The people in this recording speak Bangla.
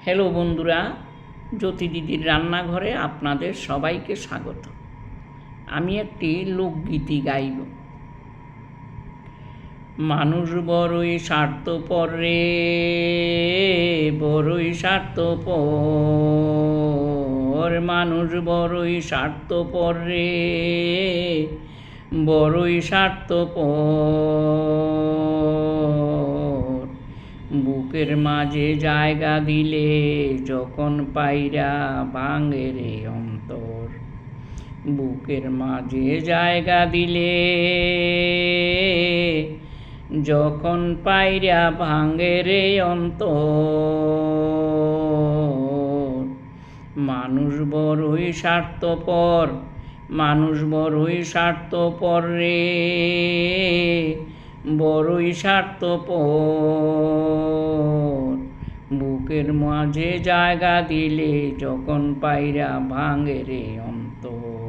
হ্যালো বন্ধুরা, জ্যোতি দিদির রান্নাঘরে আপনাদের সবাইকে স্বাগত। আমি একটি লোকগীতি গাইব। মানুষ বড়ই স্বার্থপর রে, বড়ই স্বার্থপর। মানুষ বড়ই স্বার্থপর রে, বড়ই স্বার্থপর। বুকের মাঝে জায়গা দিলে যখন পায়রা ভাঙে রে অন্তর। বুকের মাঝে জায়গা দিলে যখন পায়রা ভাঙে রে অন্তর। মানুষ বড়ই স্বার্থপর, মানুষ বড়ই স্বার্থপর রে, বড়ই স্বার্থপর। বুকের মাঝে জায়গা দিলে যখন পায়রা ভাঙে রে অন্তর।